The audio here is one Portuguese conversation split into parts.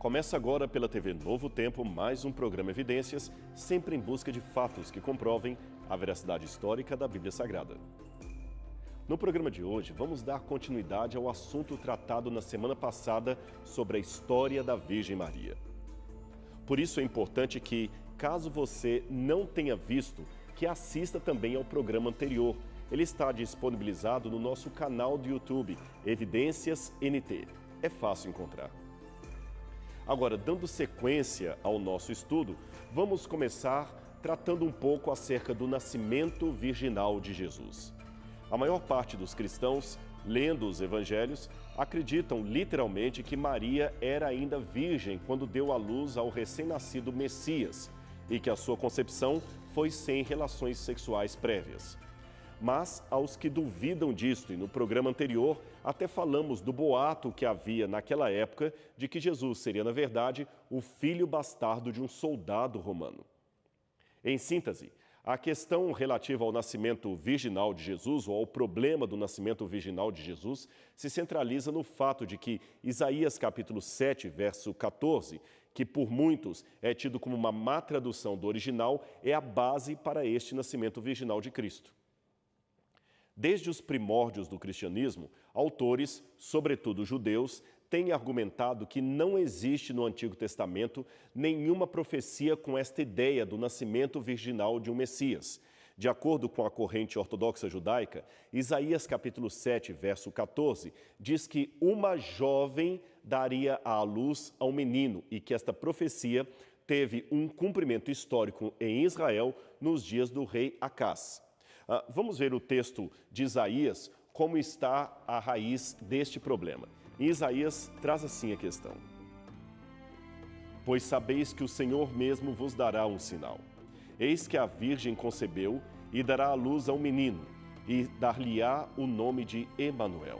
Começa agora pela TV Novo Tempo mais um programa Evidências, sempre em busca de fatos que comprovem a veracidade histórica da Bíblia Sagrada. No programa de hoje, vamos dar continuidade ao assunto tratado na semana passada sobre a história da Virgem Maria. Por isso é importante que, caso você não tenha visto, que assista também ao programa anterior. Ele está disponibilizado no nosso canal do YouTube, Evidências NT. É fácil encontrar. Agora, dando sequência ao nosso estudo, vamos começar tratando um pouco acerca do nascimento virginal de Jesus. A maior parte dos cristãos, lendo os evangelhos, acreditam literalmente que Maria era ainda virgem quando deu à luz ao recém-nascido Messias e que a sua concepção foi sem relações sexuais prévias. Mas aos que duvidam disto, e no programa anterior até falamos do boato que havia naquela época de que Jesus seria, na verdade, o filho bastardo de um soldado romano. Em síntese, a questão relativa ao nascimento virginal de Jesus, ou ao problema do nascimento virginal de Jesus, se centraliza no fato de que Isaías capítulo 7, verso 14, que por muitos é tido como uma má tradução do original, é a base para este nascimento virginal de Cristo. Desde os primórdios do cristianismo, autores, sobretudo judeus, têm argumentado que não existe no Antigo Testamento nenhuma profecia com esta ideia do nascimento virginal de um Messias. De acordo com a corrente ortodoxa judaica, Isaías capítulo 7, verso 14, diz que uma jovem daria à luz a um menino e que esta profecia teve um cumprimento histórico em Israel nos dias do rei Acás. Vamos ver o texto de Isaías, como está a raiz deste problema. Em Isaías traz assim a questão. Pois sabeis que o Senhor mesmo vos dará um sinal. Eis que a virgem concebeu e dará à luz a um menino, e dar-lhe-á o nome de Emanuel.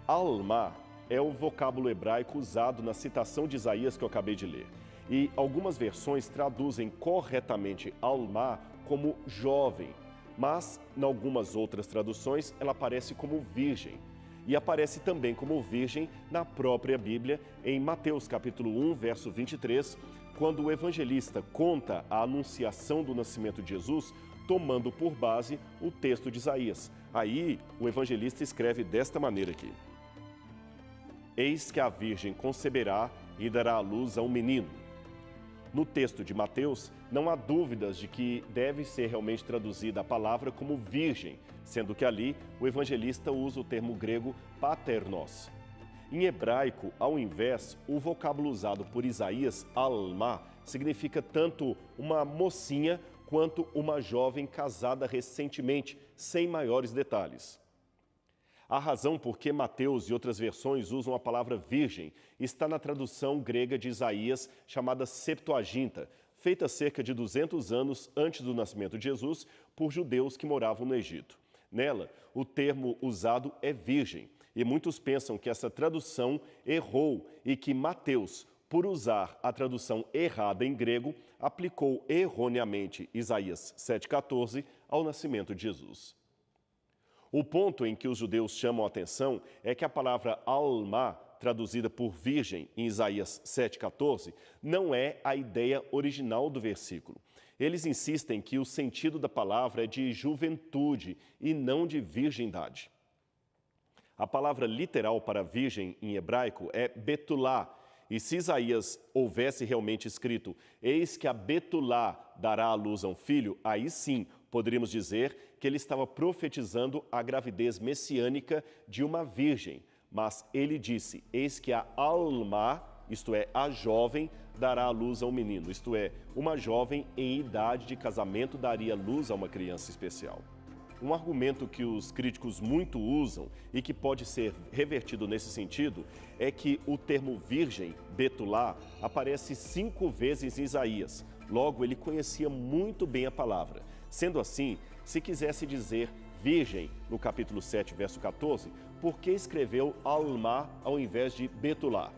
Alma é o vocábulo hebraico usado na citação de Isaías que eu acabei de ler. E algumas versões traduzem corretamente Alma como jovem, mas em algumas outras traduções ela aparece como virgem. E aparece também como virgem na própria Bíblia, em Mateus capítulo 1, verso 23, quando o evangelista conta a anunciação do nascimento de Jesus, tomando por base o texto de Isaías. Aí o evangelista escreve desta maneira aqui. Eis que a virgem conceberá e dará à luz a um menino. No texto de Mateus, não há dúvidas de que deve ser realmente traduzida a palavra como virgem, sendo que ali o evangelista usa o termo grego paternos. Em hebraico, ao invés, o vocábulo usado por Isaías, alma, significa tanto uma mocinha quanto uma jovem casada recentemente, sem maiores detalhes. A razão por que Mateus e outras versões usam a palavra virgem está na tradução grega de Isaías, chamada Septuaginta, feita cerca de 200 anos antes do nascimento de Jesus por judeus que moravam no Egito. Nela, o termo usado é virgem, e muitos pensam que essa tradução errou e que Mateus, por usar a tradução errada em grego, aplicou erroneamente Isaías 7,14 ao nascimento de Jesus. O ponto em que os judeus chamam a atenção é que a palavra alma, traduzida por virgem em Isaías 7,14, não é a ideia original do versículo. Eles insistem que o sentido da palavra é de juventude e não de virgindade. A palavra literal para virgem em hebraico é betulá, e se Isaías houvesse realmente escrito, eis que a betulá dará à luz a um filho, aí sim poderíamos dizer que ele estava profetizando a gravidez messiânica de uma virgem. Mas ele disse, eis que a alma, isto é, a jovem, dará à luz a um menino. Isto é, uma jovem em idade de casamento daria luz a uma criança especial. Um argumento que os críticos muito usam e que pode ser revertido nesse sentido é que o termo virgem, betulá, aparece 5 vezes em Isaías. Logo, ele conhecia muito bem a palavra. Sendo assim, se quisesse dizer virgem no capítulo 7, verso 14, por que escreveu alma ao invés de betulá?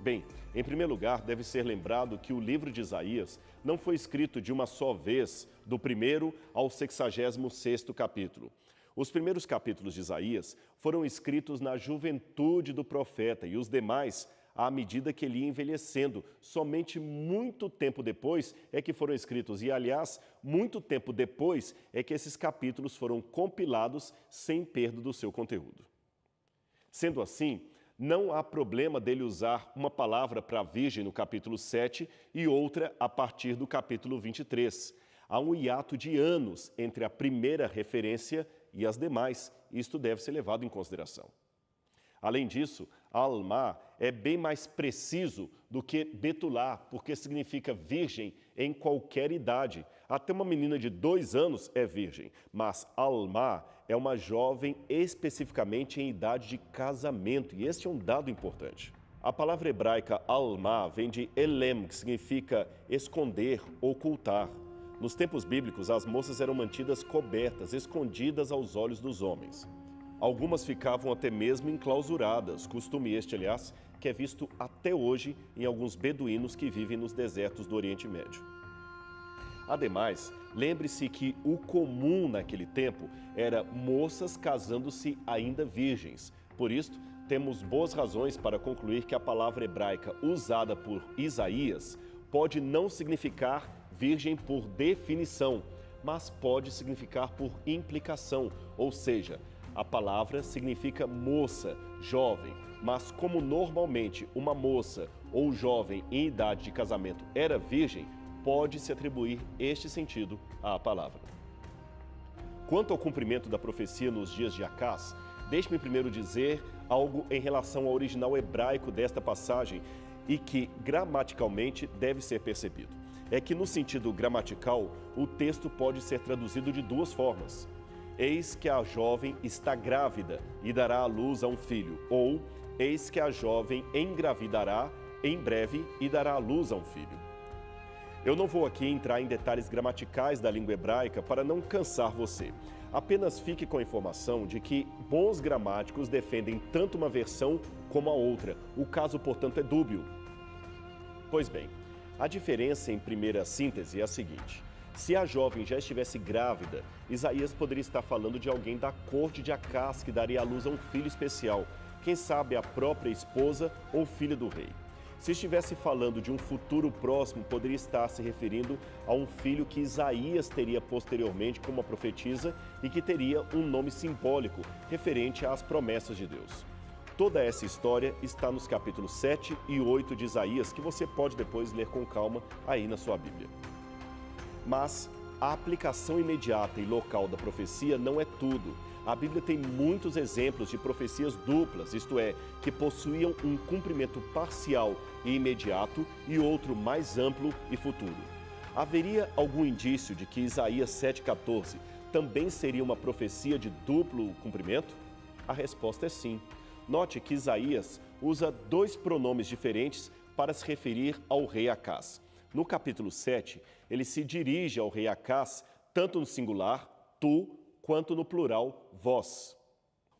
Bem, em primeiro lugar, deve ser lembrado que o livro de Isaías não foi escrito de uma só vez, do 1º ao 66º capítulo. Os primeiros capítulos de Isaías foram escritos na juventude do profeta e os demais à medida que ele ia envelhecendo. Somente muito tempo depois é que foram escritos. E, aliás, muito tempo depois é que esses capítulos foram compilados sem perda do seu conteúdo. Sendo assim, não há problema dele usar uma palavra para virgem no capítulo 7 e outra a partir do capítulo 23. Há um hiato de anos entre a primeira referência e as demais. Isto deve ser levado em consideração. Além disso, Almá é bem mais preciso do que Betulá, porque significa virgem em qualquer idade. Até uma menina de 2 anos é virgem, mas Almá é uma jovem especificamente em idade de casamento, e este é um dado importante. A palavra hebraica Almá vem de Elem, que significa esconder, ocultar. Nos tempos bíblicos, as moças eram mantidas cobertas, escondidas aos olhos dos homens. Algumas ficavam até mesmo enclausuradas, costume este, aliás, que é visto até hoje em alguns beduínos que vivem nos desertos do Oriente Médio. Ademais, lembre-se que o comum naquele tempo era moças casando-se ainda virgens. Por isto, temos boas razões para concluir que a palavra hebraica usada por Isaías pode não significar virgem por definição, mas pode significar por implicação, ou seja, a palavra significa moça, jovem, mas como normalmente uma moça ou jovem em idade de casamento era virgem, pode-se atribuir este sentido à palavra. Quanto ao cumprimento da profecia nos dias de Acás, deixe-me primeiro dizer algo em relação ao original hebraico desta passagem e que gramaticalmente deve ser percebido. É que no sentido gramatical, o texto pode ser traduzido de 2 formas. Eis que a jovem está grávida e dará à luz a um filho, ou eis que a jovem engravidará em breve e dará à luz a um filho. Eu não vou aqui entrar em detalhes gramaticais da língua hebraica para não cansar você. Apenas fique com a informação de que bons gramáticos defendem tanto uma versão como a outra. O caso, portanto, é dúbio. Pois bem, a diferença em primeira síntese é a seguinte. Se a jovem já estivesse grávida, Isaías poderia estar falando de alguém da corte de Acás que daria à luz a um filho especial, quem sabe a própria esposa ou filha do rei. Se estivesse falando de um futuro próximo, poderia estar se referindo a um filho que Isaías teria posteriormente como uma profetisa e que teria um nome simbólico, referente às promessas de Deus. Toda essa história está nos capítulos 7 e 8 de Isaías, que você pode depois ler com calma aí na sua Bíblia. Mas a aplicação imediata e local da profecia não é tudo. A Bíblia tem muitos exemplos de profecias duplas, isto é, que possuíam um cumprimento parcial e imediato e outro mais amplo e futuro. Haveria algum indício de que Isaías 7,14 também seria uma profecia de duplo cumprimento? A resposta é sim. Note que Isaías usa 2 pronomes diferentes para se referir ao rei Acás. No capítulo 7, ele se dirige ao rei Acás tanto no singular, tu, quanto no plural, vós.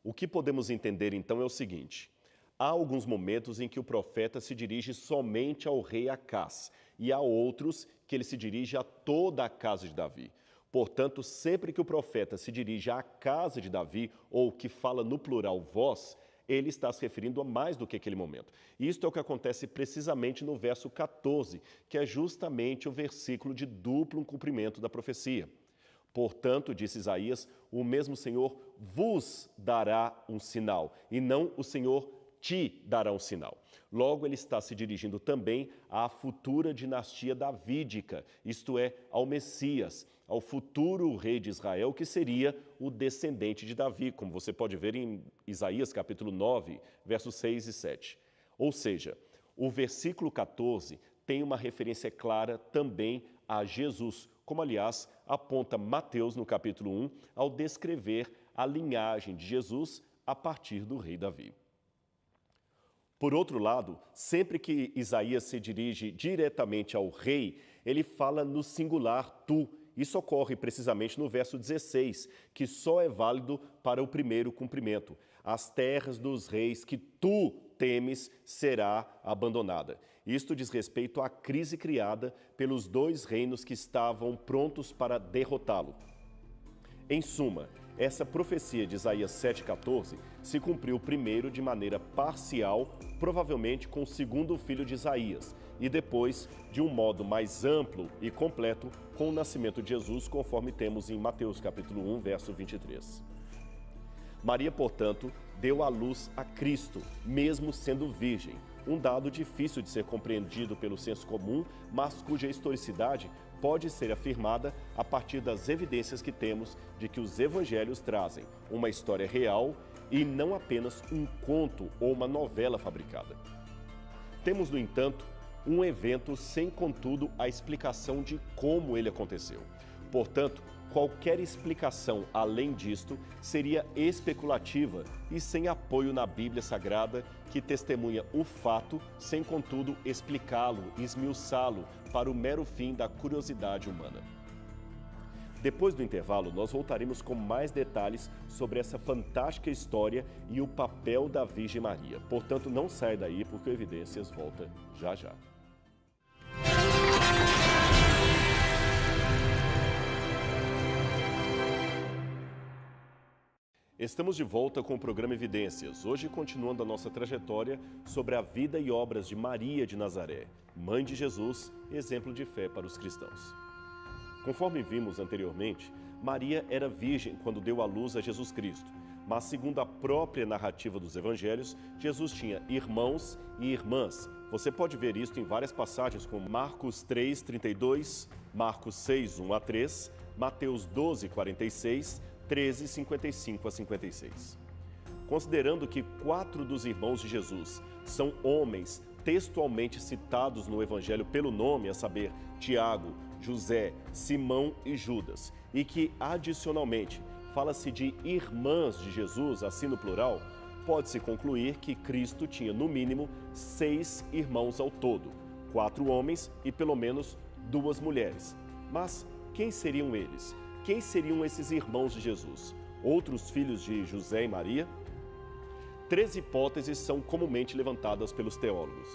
O que podemos entender então é o seguinte: há alguns momentos em que o profeta se dirige somente ao rei Acás e há outros que ele se dirige a toda a casa de Davi. Portanto, sempre que o profeta se dirige à casa de Davi ou que fala no plural vós, ele está se referindo a mais do que aquele momento. E isto é o que acontece precisamente no verso 14, que é justamente o versículo de duplo cumprimento da profecia. Portanto, disse Isaías, o mesmo Senhor vos dará um sinal, e não o Senhor te dará um sinal. Logo, ele está se dirigindo também à futura dinastia davídica, isto é, ao Messias, ao futuro rei de Israel, que seria o descendente de Davi, como você pode ver em Isaías capítulo 9, versos 6 e 7. Ou seja, o versículo 14 tem uma referência clara também a Jesus, como aliás aponta Mateus no capítulo 1, ao descrever a linhagem de Jesus a partir do rei Davi. Por outro lado, sempre que Isaías se dirige diretamente ao rei, ele fala no singular tu. Isso ocorre precisamente no verso 16, que só é válido para o primeiro cumprimento. As terras dos reis que tu temes será abandonada. Isto diz respeito à crise criada pelos 2 reinos que estavam prontos para derrotá-lo. Em suma, essa profecia de Isaías 7,14 se cumpriu primeiro de maneira parcial, provavelmente com o segundo filho de Isaías, e depois de um modo mais amplo e completo com o nascimento de Jesus, conforme temos em Mateus capítulo 1, verso 23. Maria, portanto, deu à luz a Cristo, mesmo sendo virgem, um dado difícil de ser compreendido pelo senso comum, mas cuja historicidade pode ser afirmada a partir das evidências que temos de que os evangelhos trazem uma história real e não apenas um conto ou uma novela fabricada. Temos, no entanto, um evento sem, contudo, a explicação de como ele aconteceu. Portanto, qualquer explicação além disto seria especulativa e sem apoio na Bíblia Sagrada, que testemunha o fato, sem, contudo, explicá-lo e esmiuçá-lo para o mero fim da curiosidade humana. Depois do intervalo, nós voltaremos com mais detalhes sobre essa fantástica história e o papel da Virgem Maria. Portanto, não saia daí, porque o Evidências volta já já. Estamos de volta com o programa Evidências, hoje continuando a nossa trajetória sobre a vida e obras de Maria de Nazaré, mãe de Jesus, exemplo de fé para os cristãos. Conforme vimos anteriormente, Maria era virgem quando deu à luz a Jesus Cristo, mas segundo a própria narrativa dos evangelhos, Jesus tinha irmãos e irmãs. Você pode ver isso em várias passagens como Marcos 3, 32, Marcos 6, 1 a 3, Mateus 12, 46, 13, 55 a 56. Considerando que 4 dos irmãos de Jesus são homens textualmente citados no Evangelho pelo nome, a saber, Tiago, José, Simão e Judas, e que, adicionalmente, fala-se de irmãs de Jesus, assim no plural, pode-se concluir que Cristo tinha, no mínimo, 6 irmãos ao todo, 4 homens e pelo menos 2 mulheres. Mas quem seriam eles? Quem seriam esses irmãos de Jesus? Outros filhos de José e Maria? 3 hipóteses são comumente levantadas pelos teólogos.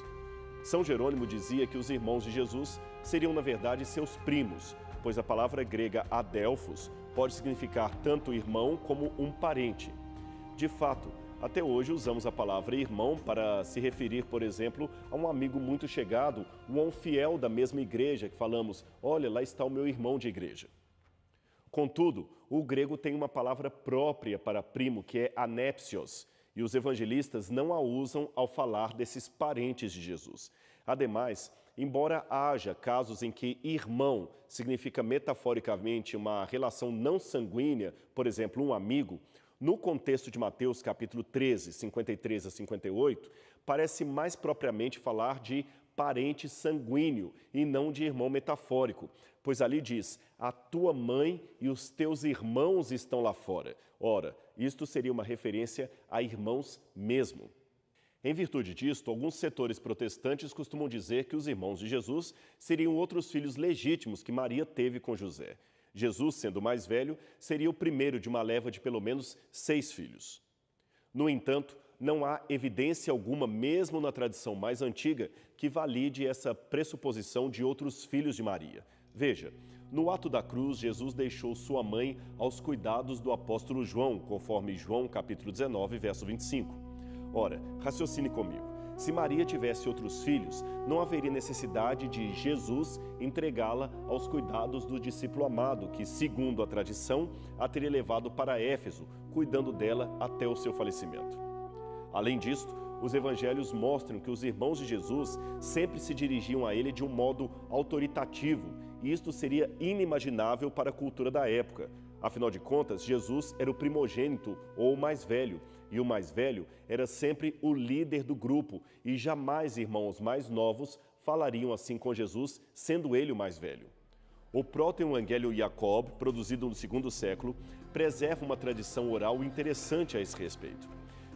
São Jerônimo dizia que os irmãos de Jesus seriam, na verdade, seus primos, pois a palavra grega adelphos pode significar tanto irmão como um parente. De fato, até hoje usamos a palavra irmão para se referir, por exemplo, a um amigo muito chegado ou a um fiel da mesma igreja que falamos, olha, lá está o meu irmão de igreja. Contudo, o grego tem uma palavra própria para primo, que é anepsios, e os evangelistas não a usam ao falar desses parentes de Jesus. Ademais, embora haja casos em que irmão significa metaforicamente uma relação não sanguínea, por exemplo, um amigo, no contexto de Mateus capítulo 13, 53 a 58, parece mais propriamente falar de parente sanguíneo e não de irmão metafórico, pois ali diz, a tua mãe e os teus irmãos estão lá fora. Ora, isto seria uma referência a irmãos mesmo. Em virtude disto, alguns setores protestantes costumam dizer que os irmãos de Jesus seriam outros filhos legítimos que Maria teve com José. Jesus, sendo mais velho, seria o primeiro de uma leva de pelo menos 6 filhos. No entanto, não há evidência alguma, mesmo na tradição mais antiga, que valide essa pressuposição de outros filhos de Maria. Veja, no ato da cruz, Jesus deixou sua mãe aos cuidados do apóstolo João, conforme João capítulo 19, verso 25. Ora, raciocine comigo. Se Maria tivesse outros filhos, não haveria necessidade de Jesus entregá-la aos cuidados do discípulo amado, que, segundo a tradição, a teria levado para Éfeso, cuidando dela até o seu falecimento. Além disto, os evangelhos mostram que os irmãos de Jesus sempre se dirigiam a ele de um modo autoritativo, e isto seria inimaginável para a cultura da época. Afinal de contas, Jesus era o primogênito ou o mais velho, e o mais velho era sempre o líder do grupo, e jamais irmãos mais novos falariam assim com Jesus, sendo ele o mais velho. O Proto-Evangelho Jacob, produzido no segundo século, preserva uma tradição oral interessante a esse respeito.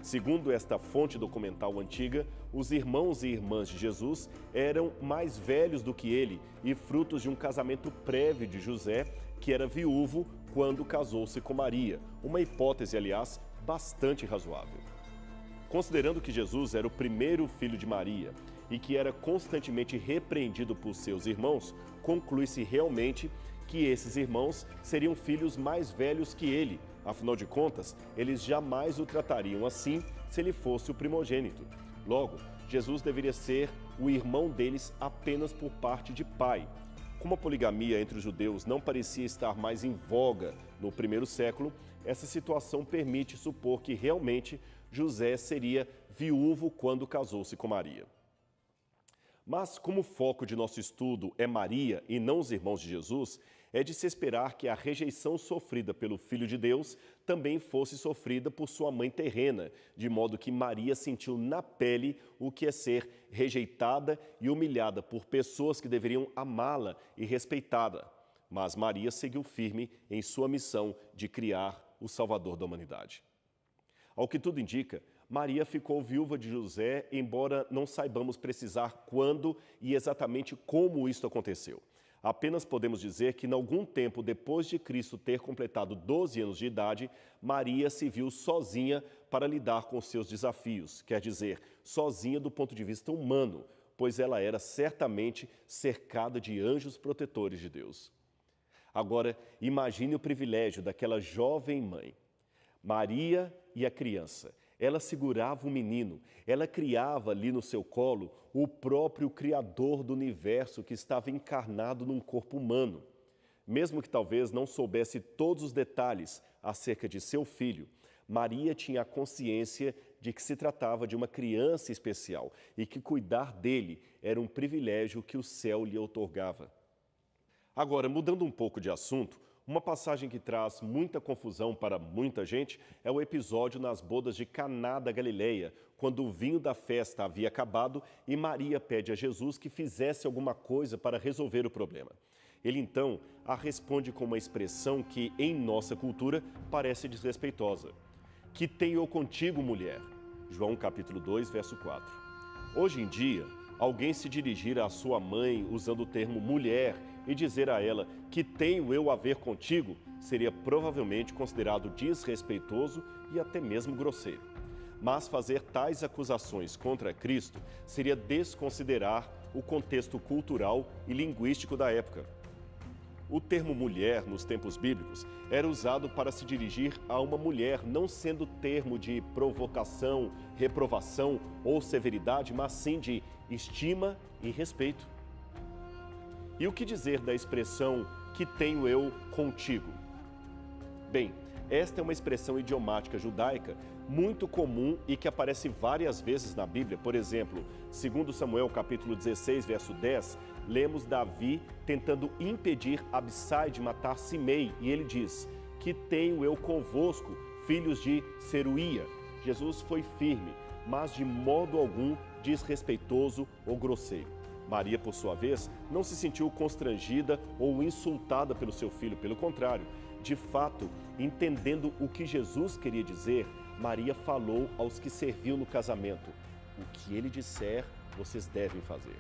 Segundo esta fonte documental antiga, os irmãos e irmãs de Jesus eram mais velhos do que ele e frutos de um casamento prévio de José, que era viúvo quando casou-se com Maria, uma hipótese, aliás, bastante razoável. Considerando que Jesus era o primeiro filho de Maria e que era constantemente repreendido por seus irmãos, conclui-se realmente que esses irmãos seriam filhos mais velhos que ele. Afinal de contas, eles jamais o tratariam assim se ele fosse o primogênito. Logo, Jesus deveria ser o irmão deles apenas por parte de pai. Como a poligamia entre os judeus não parecia estar mais em voga no primeiro século, essa situação permite supor que realmente José seria viúvo quando casou-se com Maria. Mas como o foco de nosso estudo é Maria e não os irmãos de Jesus, é de se esperar que a rejeição sofrida pelo Filho de Deus também fosse sofrida por sua mãe terrena, de modo que Maria sentiu na pele o que é ser rejeitada e humilhada por pessoas que deveriam amá-la e respeitá-la. Mas Maria seguiu firme em sua missão de criar o Salvador da humanidade. Ao que tudo indica, Maria ficou viúva de José, embora não saibamos precisar quando e exatamente como isso aconteceu. Apenas podemos dizer que, em algum tempo depois de Cristo ter completado 12 anos de idade, Maria se viu sozinha para lidar com seus desafios, quer dizer, sozinha do ponto de vista humano, pois ela era certamente cercada de anjos protetores de Deus. Agora, imagine o privilégio daquela jovem mãe. Maria e a criança. Ela segurava o menino, ela criava ali no seu colo o próprio Criador do universo que estava encarnado num corpo humano. Mesmo que talvez não soubesse todos os detalhes acerca de seu filho, Maria tinha a consciência de que se tratava de uma criança especial e que cuidar dele era um privilégio que o céu lhe outorgava. Agora, mudando um pouco de assunto, uma passagem que traz muita confusão para muita gente é o episódio nas bodas de Caná da Galileia, quando o vinho da festa havia acabado e Maria pede a Jesus que fizesse alguma coisa para resolver o problema. Ele então a responde com uma expressão que, em nossa cultura, parece desrespeitosa. Que tenho eu contigo, mulher? João capítulo 2, verso 4. Hoje em dia, alguém se dirigir à sua mãe usando o termo mulher e dizer a ela que tenho eu a ver contigo, seria provavelmente considerado desrespeitoso e até mesmo grosseiro. Mas fazer tais acusações contra Cristo seria desconsiderar o contexto cultural e linguístico da época. O termo mulher, nos tempos bíblicos, era usado para se dirigir a uma mulher, não sendo termo de provocação, reprovação ou severidade, mas sim de estima e respeito. E o que dizer da expressão que tenho eu contigo? Bem, esta é uma expressão idiomática judaica muito comum e que aparece várias vezes na Bíblia. Por exemplo, 2 Samuel capítulo 16, verso 10, lemos Davi tentando impedir Abissai de matar Simei, e ele diz: que tenho eu convosco, filhos de Seruía. Jesus foi firme, mas de modo algum desrespeitoso ou grosseiro. Maria, por sua vez, não se sentiu constrangida ou insultada pelo seu filho, pelo contrário. De fato, entendendo o que Jesus queria dizer, Maria falou aos que serviam no casamento: o que ele disser, vocês devem fazer.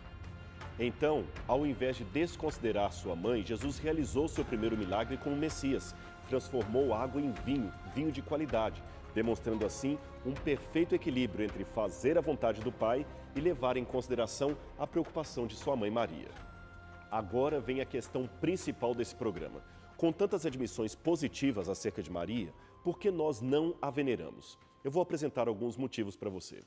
Então, ao invés de desconsiderar sua mãe, Jesus realizou seu primeiro milagre com o Messias, transformou água em vinho, vinho de qualidade, demonstrando assim um perfeito equilíbrio entre fazer a vontade do Pai e levar em consideração a preocupação de sua mãe Maria. Agora vem a questão principal desse programa. Com tantas admissões positivas acerca de Maria, por que nós não a veneramos? Eu vou apresentar alguns motivos para você.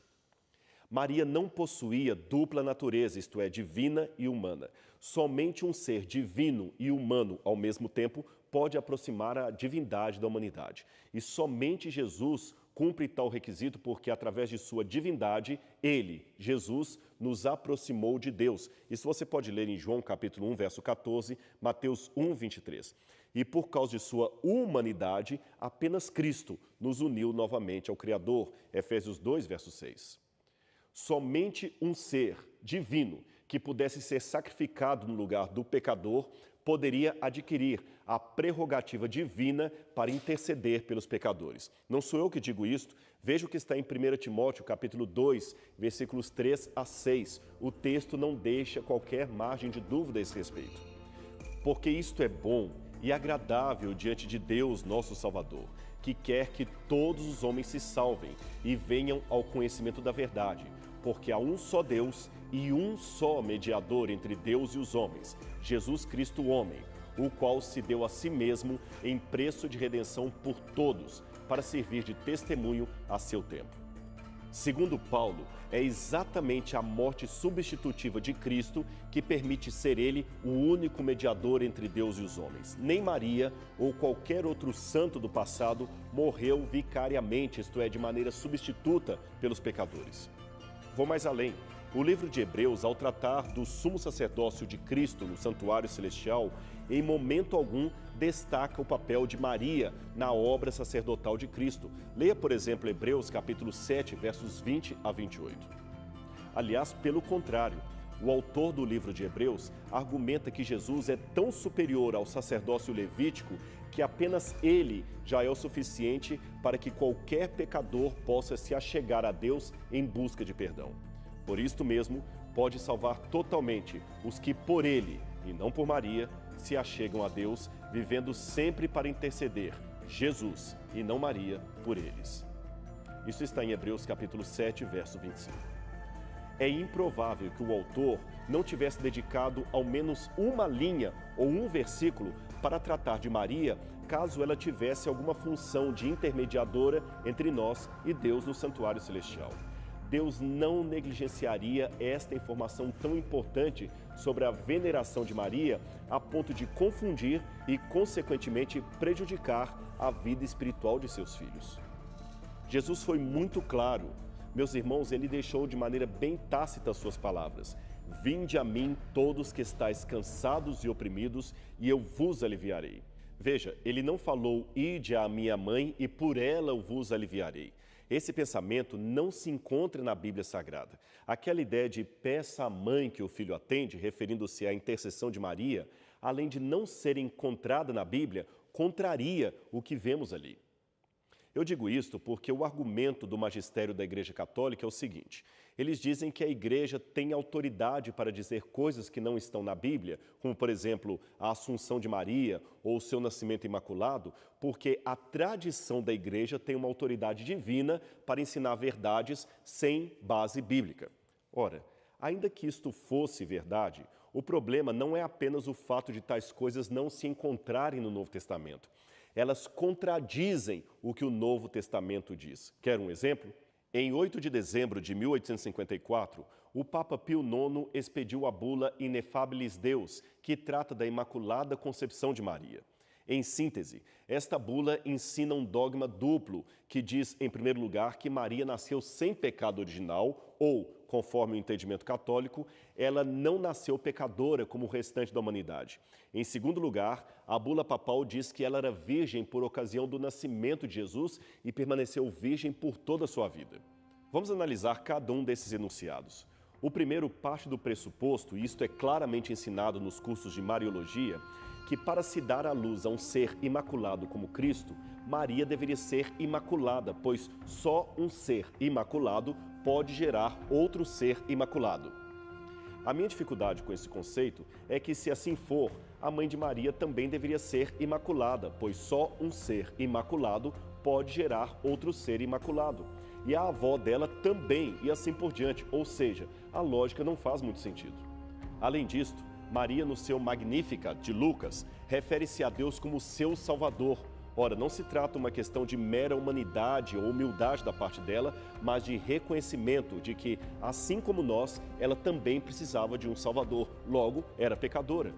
Maria não possuía dupla natureza, isto é, divina e humana. Somente um ser divino e humano ao mesmo tempo pode aproximar a divindade da humanidade. E somente Jesus cumpre tal requisito porque, através de sua divindade, ele, Jesus, nos aproximou de Deus. Isso você pode ler em João capítulo 1, verso 14, Mateus 1, 23. E por causa de sua humanidade, apenas Cristo nos uniu novamente ao Criador. Efésios 2, verso 6. Somente um ser divino que pudesse ser sacrificado no lugar do pecador poderia adquirir a prerrogativa divina para interceder pelos pecadores. Não sou eu que digo isto, veja o que está em 1 Timóteo, capítulo 2, versículos 3 a 6. O texto não deixa qualquer margem de dúvida a esse respeito. Porque isto é bom e agradável diante de Deus, nosso Salvador, que quer que todos os homens se salvem e venham ao conhecimento da verdade, porque há um só Deus e um só mediador entre Deus e os homens, Jesus Cristo, o homem, o qual se deu a si mesmo em preço de redenção por todos, para servir de testemunho a seu tempo. Segundo Paulo, é exatamente a morte substitutiva de Cristo que permite ser ele o único mediador entre Deus e os homens. Nem Maria ou qualquer outro santo do passado morreu vicariamente, isto é, de maneira substituta pelos pecadores. Vou mais além. O livro de Hebreus, ao tratar do sumo sacerdócio de Cristo no santuário celestial, em momento algum destaca o papel de Maria na obra sacerdotal de Cristo. Leia, por exemplo, Hebreus capítulo 7, versos 20 a 28. Aliás, pelo contrário, o autor do livro de Hebreus argumenta que Jesus é tão superior ao sacerdócio levítico que apenas ele já é o suficiente para que qualquer pecador possa se achegar a Deus em busca de perdão. Por isto mesmo, pode salvar totalmente os que por ele, e não por Maria, se achegam a Deus, vivendo sempre para interceder, Jesus, e não Maria, por eles. Isso está em Hebreus capítulo 7, verso 25. É improvável que o autor não tivesse dedicado ao menos uma linha ou um versículo para tratar de Maria, caso ela tivesse alguma função de intermediadora entre nós e Deus no santuário celestial. Deus não negligenciaria esta informação tão importante sobre a veneração de Maria a ponto de confundir e, consequentemente, prejudicar a vida espiritual de seus filhos. Jesus foi muito claro. Meus irmãos, ele deixou de maneira bem tácita as suas palavras. Vinde a mim todos que estáis cansados e oprimidos, e eu vos aliviarei. Veja, ele não falou, ide à minha mãe e por ela eu vos aliviarei. Esse pensamento não se encontra na Bíblia Sagrada. Aquela ideia de peça à mãe que o filho atende, referindo-se à intercessão de Maria, além de não ser encontrada na Bíblia, contraria o que vemos ali. Eu digo isto porque o argumento do magistério da Igreja Católica é o seguinte: eles dizem que a Igreja tem autoridade para dizer coisas que não estão na Bíblia, como, por exemplo, a Assunção de Maria ou o seu nascimento imaculado, porque a tradição da Igreja tem uma autoridade divina para ensinar verdades sem base bíblica. Ora, ainda que isto fosse verdade, o problema não é apenas o fato de tais coisas não se encontrarem no Novo Testamento. Elas contradizem o que o Novo Testamento diz. Quer um exemplo? Em 8 de dezembro de 1854, o Papa Pio IX expediu a bula Ineffabilis Deus, que trata da Imaculada Concepção de Maria. Em síntese, esta bula ensina um dogma duplo, que diz, em primeiro lugar, que Maria nasceu sem pecado original, ou, conforme o entendimento católico, ela não nasceu pecadora como o restante da humanidade. Em segundo lugar, a bula papal diz que ela era virgem por ocasião do nascimento de Jesus e permaneceu virgem por toda a sua vida. Vamos analisar cada um desses enunciados. O primeiro parte do pressuposto, e isto é claramente ensinado nos cursos de Mariologia, que para se dar à luz a um ser imaculado como Cristo, Maria deveria ser imaculada, pois só um ser imaculado pode gerar outro ser imaculado. A minha dificuldade com esse conceito é que, se assim for, a mãe de Maria também deveria ser imaculada, pois só um ser imaculado pode gerar outro ser imaculado. E a avó dela também, e assim por diante, ou seja, a lógica não faz muito sentido. Além disto, Maria, no seu Magnífica, de Lucas, refere-se a Deus como seu Salvador. Ora, não se trata uma questão de mera humanidade ou humildade da parte dela, mas de reconhecimento de que, assim como nós, ela também precisava de um Salvador, logo, era pecadora.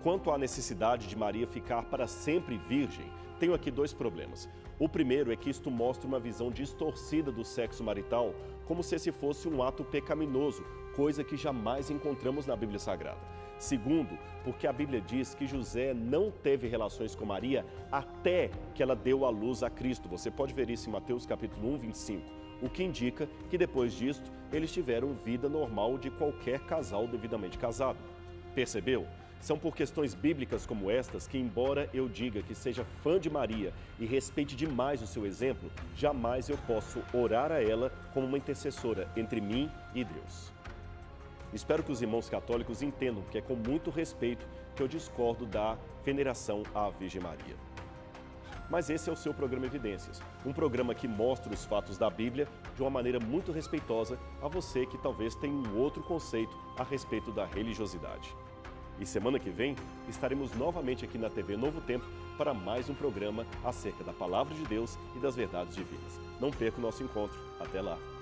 Quanto à necessidade de Maria ficar para sempre virgem, tenho aqui dois problemas. O primeiro é que isto mostra uma visão distorcida do sexo marital, como se esse fosse um ato pecaminoso, coisa que jamais encontramos na Bíblia Sagrada. Segundo, porque a Bíblia diz que José não teve relações com Maria até que ela deu à luz a Cristo. Você pode ver isso em Mateus capítulo 1, 25, o que indica que depois disto eles tiveram vida normal de qualquer casal devidamente casado. Percebeu? São por questões bíblicas como estas que, embora eu diga que seja fã de Maria e respeite demais o seu exemplo, jamais eu posso orar a ela como uma intercessora entre mim e Deus. Espero que os irmãos católicos entendam que é com muito respeito que eu discordo da veneração à Virgem Maria. Mas esse é o seu programa Evidências, um programa que mostra os fatos da Bíblia de uma maneira muito respeitosa a você que talvez tenha um outro conceito a respeito da religiosidade. E semana que vem estaremos novamente aqui na TV Novo Tempo para mais um programa acerca da Palavra de Deus e das verdades divinas. Não perca o nosso encontro. Até lá!